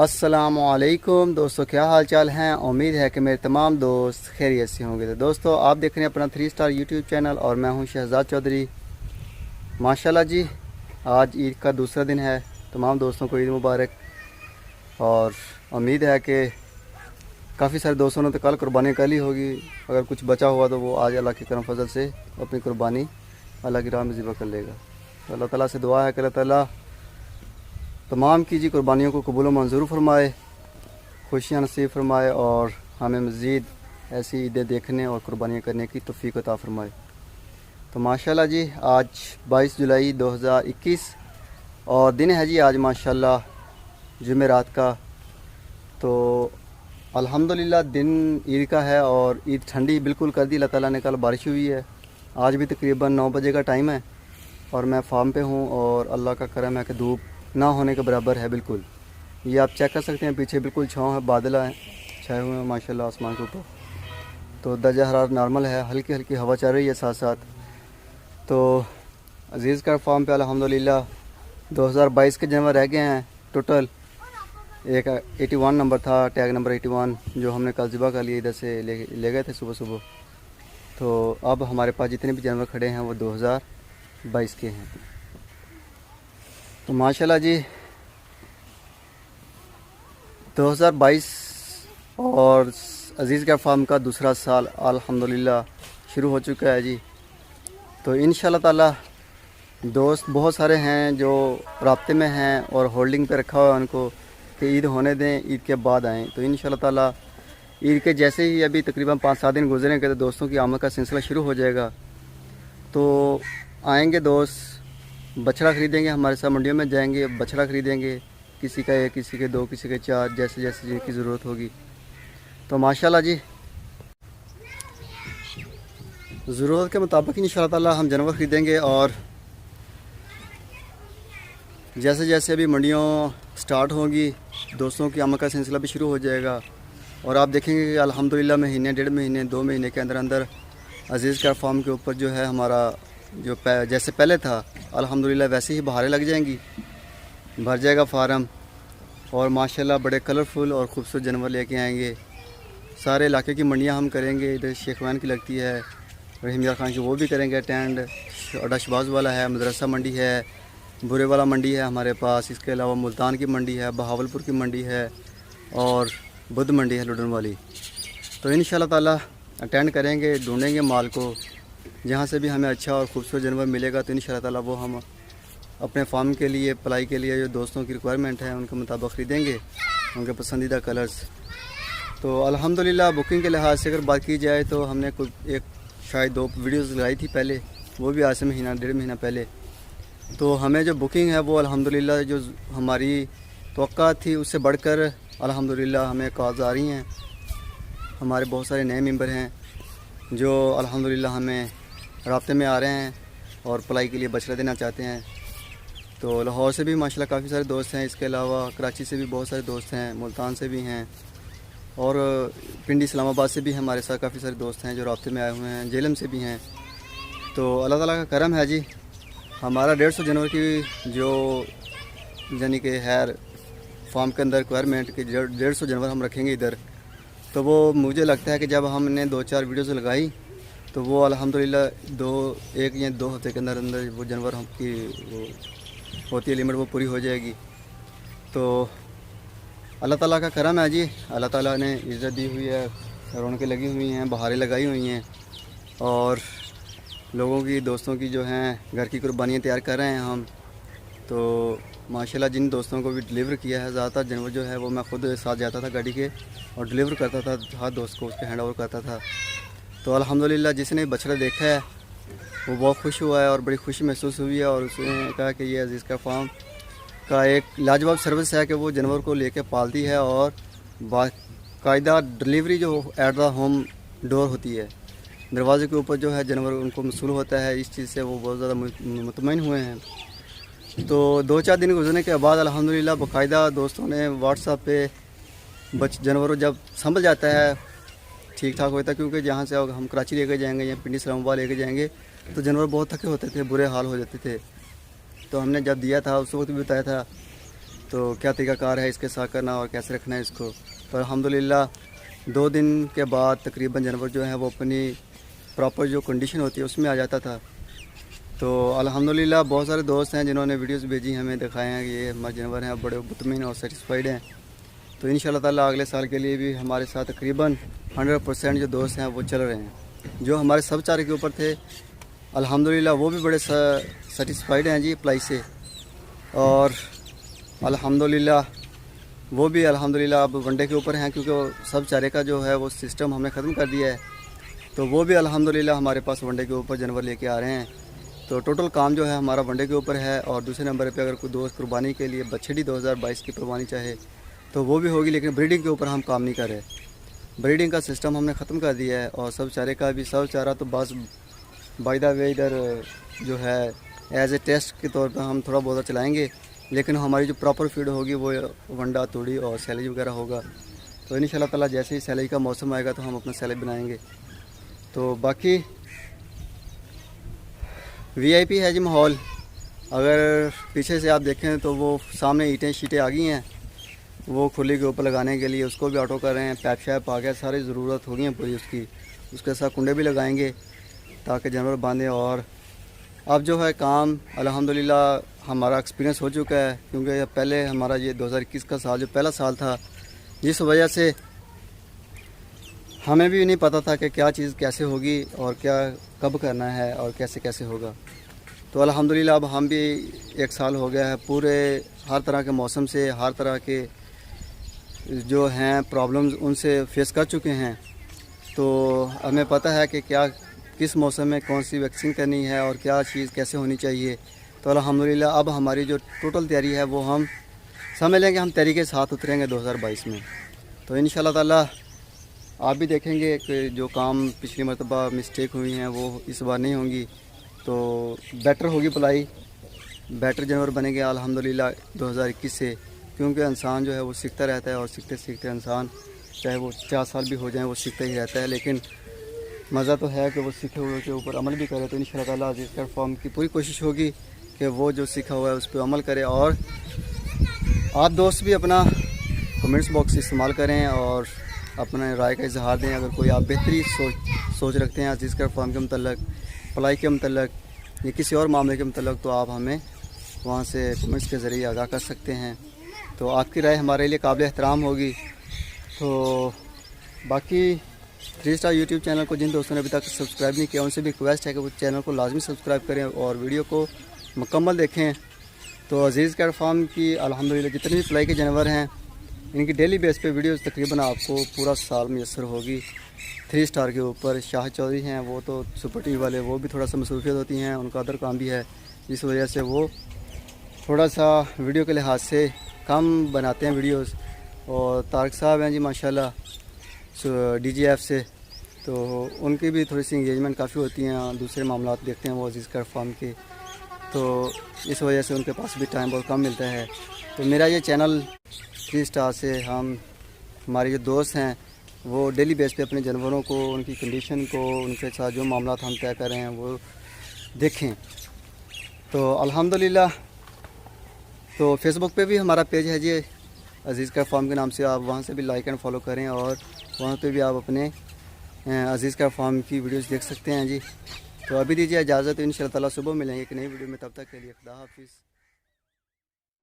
السلام علیکم دوستو، کیا حال چال ہیں؟ امید ہے کہ میرے تمام دوست خیریت سے ہوں گے۔ تو دوستو، آپ دیکھ رہے ہیں اپنا 3 اسٹار یوٹیوب چینل اور میں ہوں شہزاد چودھری۔ ماشاءاللہ جی، آج عید کا دوسرا دن ہے۔ تمام دوستوں کو عید مبارک، اور امید ہے کہ کافی سارے دوستوں نے تو کل قربانی کر لی ہوگی۔ اگر کچھ بچا ہوا تو وہ آج اللہ کے کرم فضل سے اپنی قربانی اللہ کی راہ میں ذبح کر لے گا۔ تو اللہ تعالیٰ سے دعا ہے کہ اللہ تعالیٰ تمام کی قربانیوں کو قبول و منظور فرمائے، خوشیاں نصیب فرمائے، اور ہمیں مزید ایسی عیدیں دیکھنے اور قربانیاں کرنے کی توفیق عطا فرمائے۔ تو ماشاءاللہ جی، آج 22 جولائی 2021 اور دن ہے جی آج ماشاءاللہ جمعرات کا۔ تو الحمدللہ دن عید کا ہے، اور عید ٹھنڈی بالکل کر دی اللہ تعالیٰ نے۔ کل بارش ہوئی ہے، آج بھی تقریباً 9 بجے کا ٹائم ہے، اور میں فارم پہ ہوں، اور اللہ کا کرم ہے کہ دھوپ نہ ہونے کے برابر ہے بالکل۔ یہ آپ چیک کر سکتے ہیں، پیچھے بالکل چھاؤں ہے، بادل ہیں چھائے ہوئے ہیں ماشاءاللہ آسمان کے اوپر۔ تو درجہ حرارت نارمل ہے، ہلکی ہلکی ہوا چل رہی ہے ساتھ ساتھ۔ تو عزیز کا فارم پہ الحمدللہ 2022 کے جانور رہ گئے ہیں ٹوٹل۔ ایک 81 نمبر تھا، ٹیگ نمبر 81، جو ہم نے کل ذبح کر لیا، ادھر سے لے گئے تھے صبح صبح۔ تو اب ہمارے پاس جتنے بھی جانور کھڑے ہیں وہ 2022 کے ہیں۔ تو ماشاءاللہ جی 2022 اور عزیز کا فارم کا دوسرا سال الحمدللہ شروع ہو چکا ہے جی۔ تو انشاءاللہ تعالی دوست بہت سارے ہیں جو رابطے میں ہیں اور ہولڈنگ پہ رکھا ہوا ہے ان کو کہ عید ہونے دیں، عید کے بعد آئیں۔ تو انشاءاللہ تعالی عید کے جیسے ہی ابھی تقریباً 5-7 دن گزریں گے تو دوستوں کی آمد کا سلسلہ شروع ہو جائے گا۔ تو آئیں گے دوست، بچڑا خریدیں گے، ہمارے ساتھ منڈیوں میں جائیں گے، بچڑا خریدیں گے، کسی کا 1، کسی کے 2، کسی کے 4، جیسے جیسے جن کی ضرورت ہوگی۔ تو ماشاءاللہ جی ضرورت کے مطابق انشاءاللہ تعالی ہم جانور خریدیں گے، اور جیسے جیسے ابھی منڈیوں سٹارٹ ہوں گی دوستوں کی آمد کا سلسلہ بھی شروع ہو جائے گا۔ اور آپ دیکھیں گے کہ الحمدللہ مہینے، 1.5 مہینے، 2 مہینے کے اندر اندر عزیز کا فارم کے اوپر جو ہے ہمارا جو جیسے پہلے تھا الحمدللہ ویسے ہی بہاریں لگ جائیں گی، بھر جائے گا فارم، اور ماشاءاللہ بڑے کلرفل اور خوبصورت جانور لے کے آئیں گے۔ سارے علاقے کی منڈیاں ہم کریں گے، ادھر شیخ وین کی لگتی ہے، رحیم یار خان کی، وہ بھی کریں گے اٹینڈ، اڈا شباز والا ہے، مدرسہ منڈی ہے، برے والا منڈی ہے ہمارے پاس، اس کے علاوہ ملتان کی منڈی ہے، بہاولپور کی منڈی ہے، اور بدھ منڈی ہے لڈن والی۔ تو انشاءاللہ تعالی اٹینڈ کریں گے، ڈھونڈیں گے مال کو، جہاں سے بھی ہمیں اچھا اور خوبصورت جانور ملے گا تو انشاءاللہ تعالی وہ ہم اپنے فارم کے لیے، پلائی کے لیے جو دوستوں کی ریکوائرمنٹ ہے ان کے مطابق خریدیں گے، ان کے پسندیدہ کلرز۔ تو الحمدللہ بکنگ کے لحاظ سے اگر بات کی جائے تو ہم نے شاید 2 ویڈیوز لگائی تھی پہلے، وہ بھی آج سے مہینہ 1.5 مہینہ پہلے۔ تو ہمیں جو بکنگ ہے وہ الحمدللہ جو ہماری توقع تھی اس سے بڑھ کر الحمدللہ ہمیں کالز آ رہی ہیں۔ ہمارے بہت سارے نئے ممبر ہیں جو الحمدللہ ہمیں رابطے میں آ رہے ہیں اور پلائی کے لیے بچڑا دینا چاہتے ہیں۔ تو لاہور سے بھی ماشاءاللہ کافی سارے دوست ہیں، اس کے علاوہ کراچی سے بھی بہت سارے دوست ہیں، ملتان سے بھی ہیں، اور پنڈی اسلام آباد سے بھی ہمارے ساتھ کافی سارے دوست ہیں جو رابطے میں آئے ہوئے ہیں، جیلم سے بھی ہیں۔ تو اللہ تعالیٰ کا کرم ہے جی، ہمارا 150 جانور کی جو یعنی کہ ہے فارم کے اندر ریکوائرمنٹ کہ 150 جانور ہم رکھیں گے ادھر، تو وہ مجھے لگتا ہے کہ جب ہم نے 2-4 ویڈیوز لگائی تو وہ الحمدللہ 1 یا 2 ہفتے کے اندر اندر وہ جانور ہم کی وہ ہوتی ہے لمٹ، وہ پوری ہو جائے گی۔ تو اللہ تعالیٰ کا کرم ہے جی، اللہ تعالیٰ نے عزت دی ہوئی ہے، رونقیں لگی ہوئی ہیں، بہاریں لگائی ہوئی ہیں، اور لوگوں کی، دوستوں کی جو ہیں گھر کی قربانیاں تیار کر رہے ہیں ہم۔ تو ماشاءاللہ جن دوستوں کو بھی ڈلیور کیا ہے، زیادہ تر جانور جو ہے وہ میں خود ساتھ جاتا تھا گاڑی کے اور ڈلیور کرتا تھا، ہر دوست کو اس کے ہینڈ اوور کرتا تھا۔ تو الحمدللہ جس نے بچڑا دیکھا ہے وہ بہت خوش ہوا ہے اور بڑی خوشی محسوس ہوئی ہے، اور اس نے کہا کہ یہ عزیز کا فارم کا ایک لاجواب سروس ہے کہ وہ جانور کو لے کے پالتی ہے، اور باقاعدہ ڈلیوری جو ایٹ دا ہوم ڈور ہوتی ہے، دروازے کے اوپر جو ہے جانور ان کو موصول ہوتا ہے، اس چیز سے وہ بہت زیادہ مطمئن ہوئے ہیں۔ تو 2-4 دن گزرنے کے بعد الحمدللہ باقاعدہ دوستوں نے واٹس ایپ پہ جانوروں جب سنبھل جاتا ہے، ٹھیک ٹھاک ہوتا ہے، کیونکہ جہاں سے ہم کراچی لے کے جائیں گے یا پنڈی اسلام آباد لے کے جائیں گے تو جانور بہت تھکے ہوتے تھے، برے حال ہو جاتے تھے۔ تو ہم نے جب دیا تھا اس وقت بھی بتایا تھا تو کیا طریقہ کار ہے اس کے ساتھ کرنا اور کیسے رکھنا ہے اس کو. تو الحمدللہ 2 دن کے بعد تقریباً جانور جو ہے وہ اپنی پراپر جو کنڈیشن ہوتی ہے اس میں آ جاتا تھا. تو الحمدللہ بہت سارے دوست ہیں جنہوں نے ویڈیوز بھیجی ہمیں دکھائے ہیں کہ یہ ہمارے جانور ہیں بڑے مطمئن اور سیٹسفائیڈ ہیں. تو انشاءاللہ تعالیٰ اگلے سال کے لیے بھی ہمارے ساتھ تقریباً 100% جو دوست ہیں وہ چل رہے ہیں. جو ہمارے سب چارے کے اوپر تھے الحمدللہ وہ بھی بڑے سیٹسفائیڈ ہیں جی اپلائی سے. اور الحمدللہ وہ بھی الحمدللہ اب ونڈے کے اوپر ہیں کیونکہ سب چارے کا جو ہے وہ سسٹم ہم نے ختم کر دیا ہے. تو وہ بھی الحمدللہ ہمارے پاس ونڈے کے اوپر جانور لے کے آ رہے ہیں. تو ٹوٹل کام جو ہے ہمارا ونڈے کے اوپر ہے. اور دوسرے نمبر پہ اگر کوئی دوست قربانی کے لیے بچھڑی 2022 کی قربانی چاہے تو وہ بھی ہوگی, لیکن بریڈنگ کے اوپر ہم کام نہیں کر رہے. بریڈنگ کا سسٹم ہم نے ختم کر دیا ہے. اور سب چارے کا بھی سب چارہ تو بس بائی دا وے ادھر جو ہے ایز اے ٹیسٹ کے طور پہ ہم تھوڑا بہت چلائیں گے, لیکن ہماری جو پراپر فیڈ ہوگی وہ ونڈا توڑی اور سیلیج وغیرہ ہوگا. تو انشاءاللہ تعالیٰ جیسے ہی سیلیج کا موسم آئے گا تو ہم اپنا سیلیج بنائیں گے. تو باقی وی آئی پی ہے جی ماحول. اگر پیچھے سے آپ دیکھیں تو وہ سامنے اینٹیں شیٹیں آ گئی ہیں وہ کھلی کے اوپر لگانے کے لیے, اس کو بھی آٹو کر رہے ہیں. پیپ شیپ آ گیا, ساری ضرورت ہو گئی ہیں پوری اس کی. اس کے ساتھ کنڈے بھی لگائیں گے تاکہ جانور باندھیں. اور اب جو ہے کام الحمدللہ ہمارا ایکسپیرینس ہو چکا ہے, کیونکہ پہلے ہمارا یہ 2021 کا سال جو پہلا سال تھا, جس وجہ سے ہمیں بھی نہیں پتہ تھا کہ کیا چیز کیسے ہوگی اور کیا کب کرنا ہے اور کیسے کیسے ہوگا. تو الحمدللہ اب ہم بھی 1 سال ہو گیا ہے پورے ہر طرح کے موسم سے, ہر طرح کے جو ہیں پرابلمز ان سے فیس کر چکے ہیں. تو ہمیں پتہ ہے کہ کیا کس موسم میں کون سی ویکسین کرنی ہے اور کیا چیز کیسے ہونی چاہیے. تو الحمدللہ اب ہماری جو ٹوٹل تیاری ہے وہ ہم سمجھ لیں کہ ہم تیاری کے ساتھ اتریں گے 2022 میں. تو انشاءاللہ تعالیٰ آپ بھی دیکھیں گے کہ جو کام پچھلی مرتبہ مسٹیک ہوئی ہیں وہ اس بار نہیں ہوں گی. تو بیٹر ہوگی پلائی, بیٹر جانور بنے گے الحمدللہ 2021 سے, کیونکہ انسان جو ہے وہ سیکھتا رہتا ہے. اور سیکھتے سیکھتے انسان چاہے وہ 4 سال بھی ہو جائیں وہ سیکھتا ہی رہتا ہے. لیکن مزہ تو ہے کہ وہ سیکھے ہوئے کے اوپر عمل بھی کرے. تو انشاءاللہ تعالیٰ عزیز کیٹ فارم کی پوری کوشش ہوگی کہ وہ جو سیکھا ہوا ہے اس پہ عمل کرے. اور آپ دوست بھی اپنا کمنٹس باکس استعمال کریں اور اپنے رائے کا اظہار دیں. اگر کوئی آپ بہتری سوچ رکھتے ہیں عزیز کیٹ فارم کے متعلق, پلائی کے متعلق یا کسی اور معاملے کے متعلق, تو آپ ہمیں وہاں سے کمنٹس کے ذریعے آگاہ کر سکتے ہیں. تو آپ کی رائے ہمارے لیے قابل احترام ہوگی. تو باقی 3 اسٹار یوٹیوب چینل کو جن دوستوں نے ابھی تک سبسکرائب نہیں کیا ان سے بھی ریکویسٹ ہے کہ وہ چینل کو لازمی سبسکرائب کریں اور ویڈیو کو مکمل دیکھیں. تو عزیز کیٹ فارم کی الحمدللہ جتنے بھی پلائی کے جانور ہیں ان کی ڈیلی بیس پہ ویڈیوز تقریباً آپ کو پورا سال میسر ہوگی. 3 اسٹار کے اوپر شاہ چودھری ہیں وہ تو سپر ٹی وی والے, وہ بھی تھوڑا سا مصروفیت ہوتی ہیں, ان کا ادر کام بھی ہے, جس وجہ سے وہ تھوڑا سا ویڈیو کے لحاظ سے کم بناتے ہیں ویڈیوز. اور طارق صاحب ہیں جی ماشاءاللہ DGF سے, تو ان کی بھی تھوڑی سی انگیجمنٹ کافی ہوتی ہیں, دوسرے معاملات دیکھتے ہیں وہ عزیز کیٹ فارم کے. تو اس وجہ سے ان کے پاس بھی ٹائم بہت کم ملتا ہے. تو میرا یہ چینل 3 اسٹار سے ہمارے جو دوست ہیں وہ ڈیلی بیس پہ اپنے جانوروں کو, ان کی کنڈیشن کو, ان کے ساتھ جو معاملات ہم طے کر رہے ہیں وہ دیکھیں. تو الحمدللہ تو فیس بک پہ بھی ہمارا پیج ہے جی عزیز کیٹ فارم کے نام سے, آپ وہاں سے بھی لائک اینڈ فالو کریں اور وہاں پہ بھی آپ اپنے عزیز کیٹ فارم کی ویڈیوز دیکھ سکتے ہیں جی. تو ابھی دیجیے اجازت, ان شاء اللہ تعالیٰ صبح ملیں گے ایک نئی ویڈیو میں. تب تک کے لیے خدا حافظ.